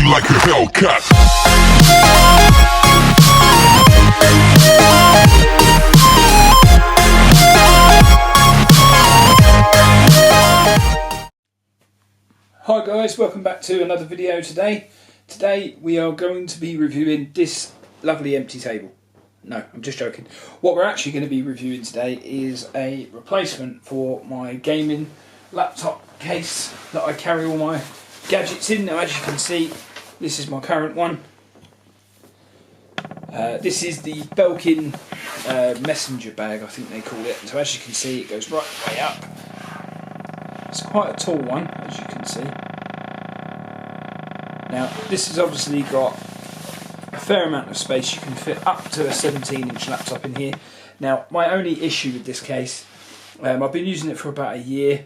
like a Hellcat. Hi guys, welcome back to another video today. Today we are going to be reviewing this lovely empty table. No, I'm just joking. What we're actually going to be reviewing today is a replacement for my gaming laptop case that I carry all my gadgets in. Now as you can see, this is my current one. This is the Belkin messenger bag, I think they call it. So as you can see, it goes right way up. It's quite a tall one, as you can see. Now, this has obviously got a fair amount of space. You can fit up to a 17-inch laptop in here. Now, my only issue with this case, I've been using it for about a year.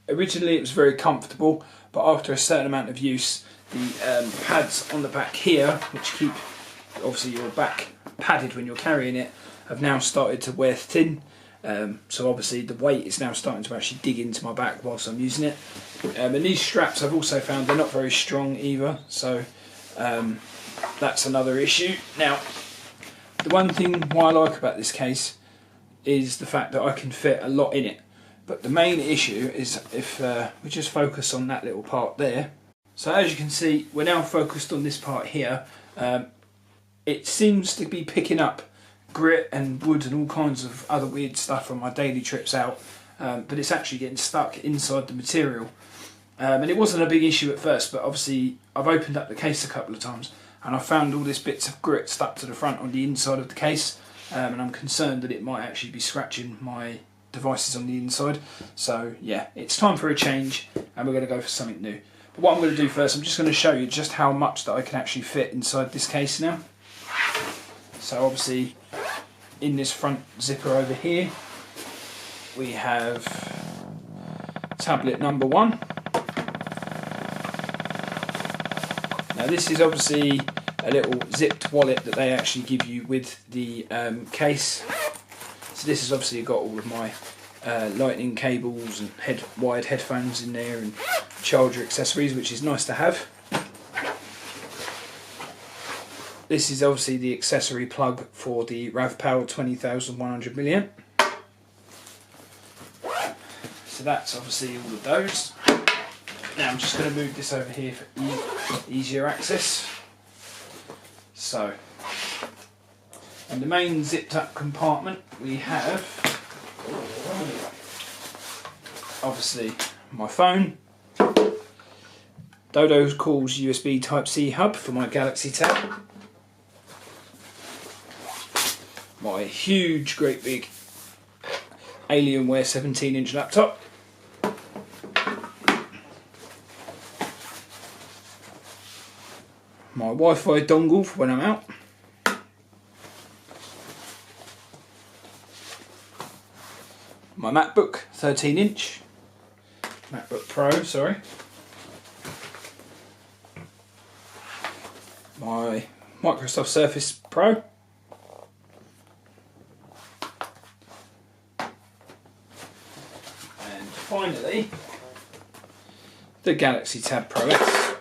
Originally, it was very comfortable, but after a certain amount of use, the pads on the back here, which keep obviously your back padded when you're carrying it, have now started to wear thin. So obviously the weight is now starting to actually dig into my back whilst I'm using it. And these straps I've also found they're not very strong either, so that's another issue. Now, the one thing why I like about this case is the fact that I can fit a lot in it. But the main issue is if we just focus on that little part there. So as you can see, we're now focused on this part here. It seems to be picking up grit and wood and all kinds of other weird stuff from my daily trips out, but it's actually getting stuck inside the material. And it wasn't a big issue at first, but obviously I've opened up the case a couple of times and I found all these bits of grit stuck to the front on the inside of the case, and I'm concerned that it might actually be scratching my devices on the inside. So yeah, it's time for a change and we're going to go for something new. But what I'm going to do first, I'm just going to show you just how much that I can actually fit inside this case now. So obviously in this front zipper over here we have tablet number 1. Now this is obviously a little zipped wallet that they actually give you with the case. So this has obviously got all of my lightning cables and wired headphones in there and charger accessories, which is nice to have. This is obviously the accessory plug for the RavPower 20,100 milliamp. So that's obviously all of those. Now I'm just going to move this over here for easier access. So, in the main zipped up compartment we have obviously my phone, Dodo's calls USB Type-C hub for my Galaxy Tab, my huge great big Alienware 17-inch laptop, my Wi-Fi dongle for when I'm out, my MacBook 13-inch, MacBook Pro, sorry, my Microsoft Surface Pro, and finally the Galaxy Tab Pro S.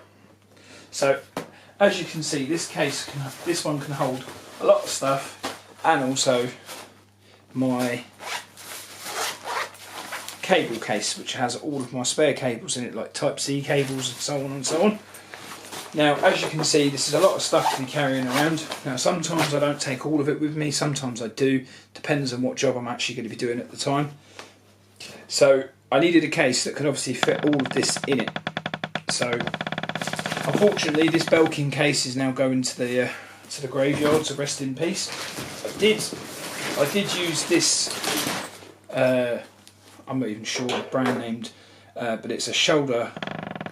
So as you can see, this one can hold a lot of stuff, and also my cable case, which has all of my spare cables in it, like Type-C cables and so on and so on. Now as you can see, this is a lot of stuff to be carrying around. Now sometimes I don't take all of it with me, sometimes I do, depends on what job I'm actually going to be doing at the time. So I needed a case that could obviously fit all of this in it. So unfortunately this Belkin case is now going to the graveyard to rest in peace. I did use this, I'm not even sure what brand named, but it's a shoulder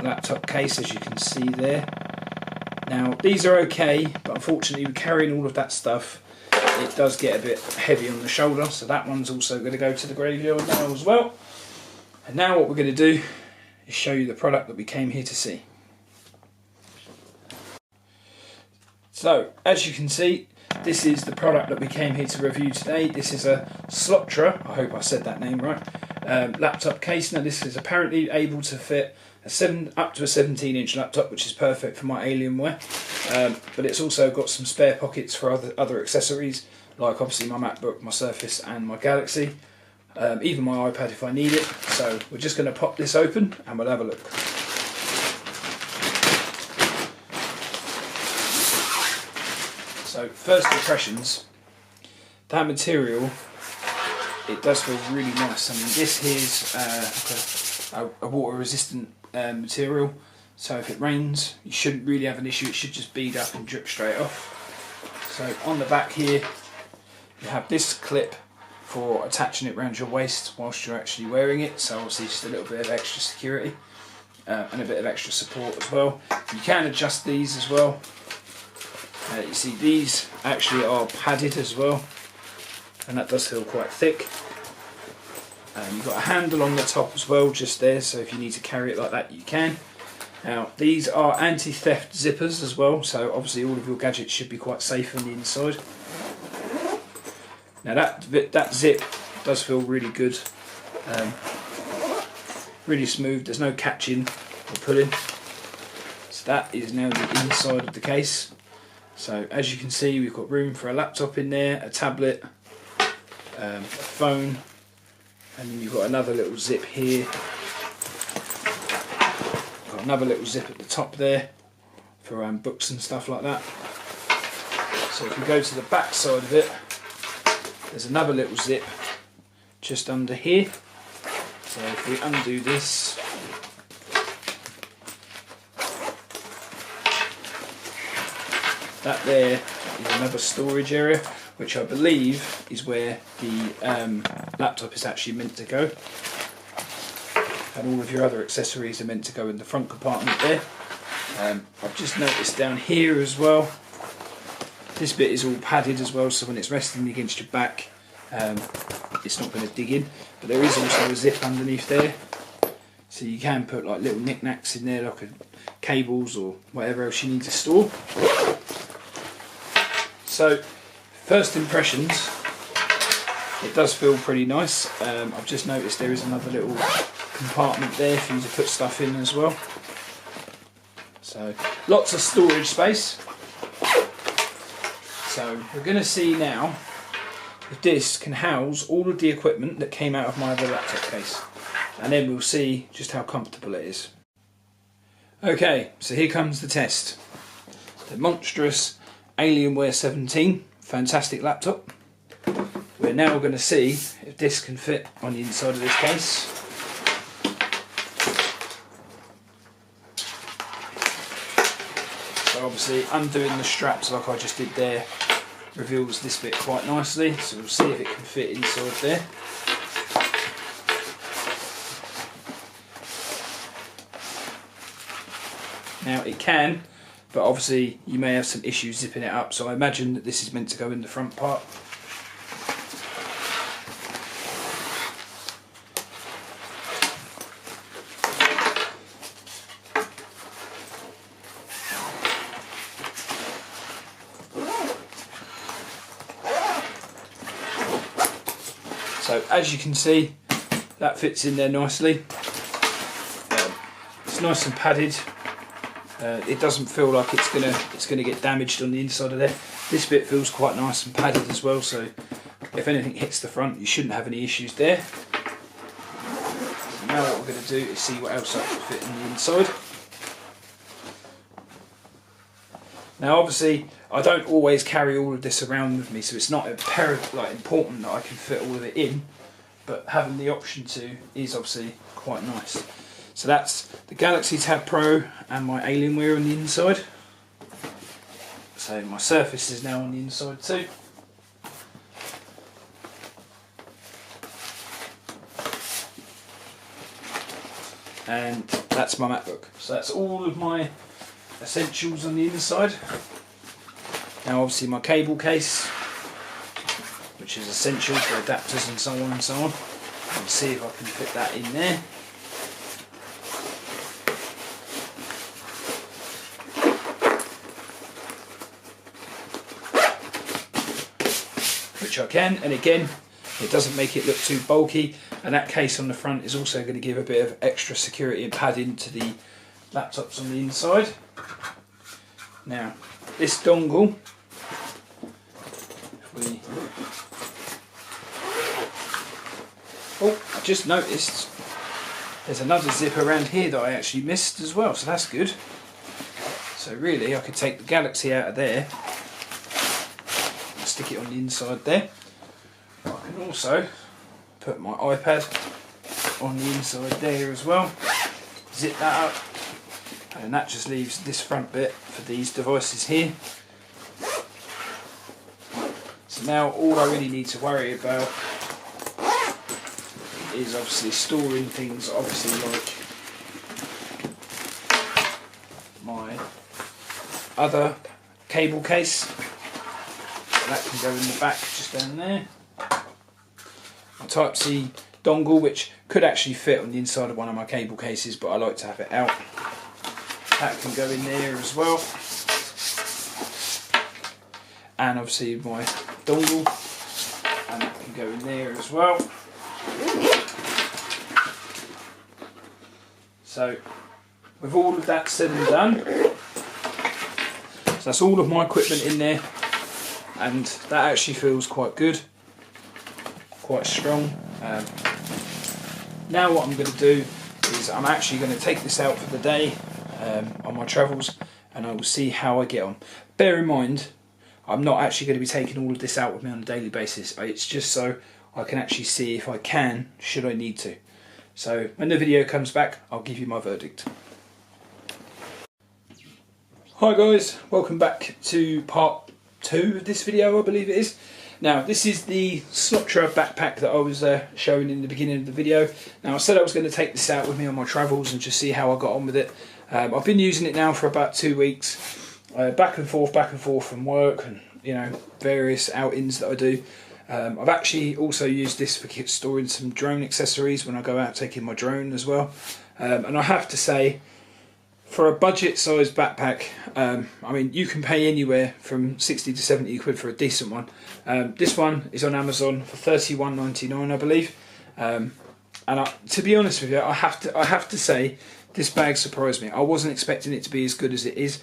laptop case, as you can see there. Now these are okay, but unfortunately carrying all of that stuff, it does get a bit heavy on the shoulder, so that one's also going to go to the graveyard now as well. And now what we're going to do is show you the product that we came here to see. So as you can see, this is the product that we came here to review today. This is a Slotra, I hope I said that name right, laptop case. Now this is apparently able to fit up to a 17-inch laptop, which is perfect for my Alienware, but it's also got some spare pockets for other accessories, like obviously my MacBook, my Surface and my Galaxy, even my iPad if I need it. So we're just going to pop this open and we'll have a look. So first impressions, that material, it does feel really nice. I mean, this is a water resistant material, so if it rains you shouldn't really have an issue. It should just bead up and drip straight off. So on the back here you have this clip for attaching it around your waist whilst you're actually wearing it, so obviously just a little bit of extra security and a bit of extra support as well. You can adjust these as well. You see these actually are padded as well, and that does feel quite thick. You've got a handle on the top as well, just there, so if you need to carry it like that you can. Now these are anti-theft zippers as well, so obviously all of your gadgets should be quite safe on the inside. Now that zip does feel really good, really smooth, there's no catching or pulling. So that is now the inside of the case. So as you can see, we've got room for a laptop in there, a tablet, a phone, and then you've got another little zip here. Got another little zip at the top there for books and stuff like that. So if we go to the back side of it, there's another little zip just under here. So if we undo this, that there is another storage area, which I believe is where the laptop is actually meant to go. And all of your other accessories are meant to go in the front compartment there. I've just noticed down here as well, this bit is all padded as well, so when it's resting against your back, it's not going to dig in. But there is also a zip underneath there, so you can put like little knickknacks in there, like cables or whatever else you need to store. So, first impressions, it does feel pretty nice. I've just noticed there is another little compartment there for you to put stuff in as well. So, lots of storage space. So, we're going to see now if this can house all of the equipment that came out of my other laptop case. And then we'll see just how comfortable it is. Okay, so here comes the test. The monstrous Alienware 17, fantastic laptop. We're now going to see if this can fit on the inside of this case. So obviously undoing the straps like I just did there reveals this bit quite nicely, so we'll see if it can fit inside there. Now it can, but obviously you may have some issues zipping it up, so I imagine that this is meant to go in the front part. So as you can see, that fits in there nicely. It's nice and padded. It doesn't feel like it's gonna get damaged on the inside of there. This bit feels quite nice and padded as well, so if anything hits the front you shouldn't have any issues there. So now what we're going to do is see what else I can fit in the inside. Now obviously I don't always carry all of this around with me, so it's not important that I can fit all of it in, but having the option to is obviously quite nice. So that's the Galaxy Tab Pro and my Alienware on the inside. So my Surface is now on the inside too. And that's my MacBook. So that's all of my essentials on the inside. Now obviously my cable case, which is essential for adapters and so on and so on. I'll see if I can fit that in there. which I can, and again, it doesn't make it look too bulky, and that case on the front is also going to give a bit of extra security and padding to the laptops on the inside. Now, this dongle, oh, I just noticed there's another zip around here that I actually missed as well, so that's good. So really, I could take the Galaxy out of there and stick it on the inside there. I can also put my iPad on the inside there as well, zip that up, and that just leaves this front bit for these devices here. So now all I really need to worry about is obviously storing things, obviously like my other cable case. That can go in the back just down there. My Type-C dongle, which could actually fit on the inside of one of my cable cases, but I like to have it out. That can go in there as well. And obviously my dongle, and that can go in there as well. So with all of that said and done, so that's all of my equipment in there, and that actually feels quite good, quite strong. Now what I'm going to do is I'm actually going to take this out for the day on my travels, and I will see how I get on. Bear in mind, I'm not actually going to be taking all of this out with me on a daily basis. It's just so I can actually see if I can, should I need to. So when the video comes back, I'll give you my verdict. Hi guys, welcome back to part 2 of this video, I believe it is. Now this is the Slotra backpack that I was showing in the beginning of the video. Now I said I was going to take this out with me on my travels and just see how I got on with it. I've been using it now for about 2 weeks, back and forth from work and, you know, various outings that I do. I've actually also used this for storing some drone accessories when I go out taking my drone as well. And I have to say, for a budget sized backpack, I mean, you can pay anywhere from 60 to 70 quid for a decent one. This one is on Amazon for £31.99, I believe. And to be honest with you, I have to say, this bag surprised me. I wasn't expecting it to be as good as it is.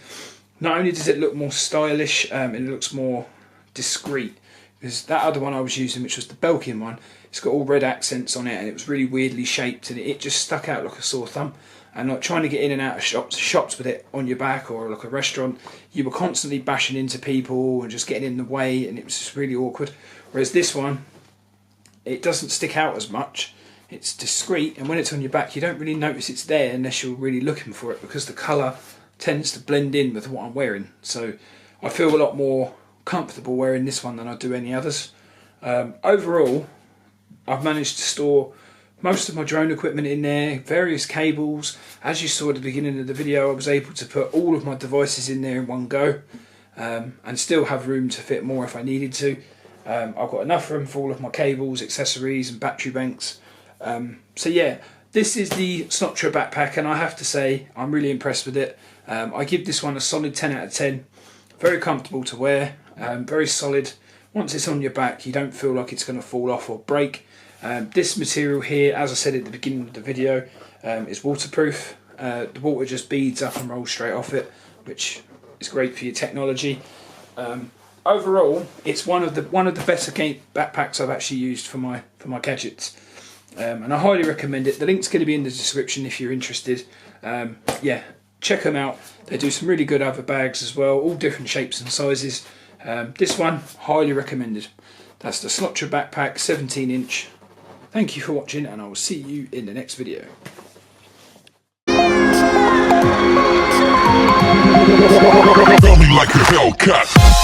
Not only does it look more stylish, it looks more discreet. Because that other one I was using, which was the Belkin one, it's got all red accents on it, and it was really weirdly shaped, and it just stuck out like a sore thumb. And like trying to get in and out of shops with it on your back, or like a restaurant, you were constantly bashing into people and just getting in the way, and it was just really awkward. Whereas this one, it doesn't stick out as much. It's discreet, and when it's on your back, you don't really notice it's there unless you're really looking for it, because the colour tends to blend in with what I'm wearing. So I feel a lot more comfortable wearing this one than I do any others. Overall, I've managed to store most of my drone equipment in there, various cables. As you saw at the beginning of the video, I was able to put all of my devices in there in one go, and still have room to fit more if I needed to. I've got enough room for all of my cables, accessories and battery banks. So yeah, this is the Slotra backpack, and I have to say I'm really impressed with it. I give this one a solid 10 out of 10. Very comfortable to wear, very solid. Once it's on your back, you don't feel like it's going to fall off or break. This material here, as I said at the beginning of the video, is waterproof. The water just beads up and rolls straight off it, which is great for your technology. Overall, it's one of the better backpacks I've actually used for my gadgets, and I highly recommend it. The link's going to be in the description if you're interested. Yeah, check them out. They do some really good other bags as well, all different shapes and sizes. This one, highly recommended. That's the Slotra backpack, 17-inch. Thank you for watching, and I will see you in the next video. Tell me like a Hellcat.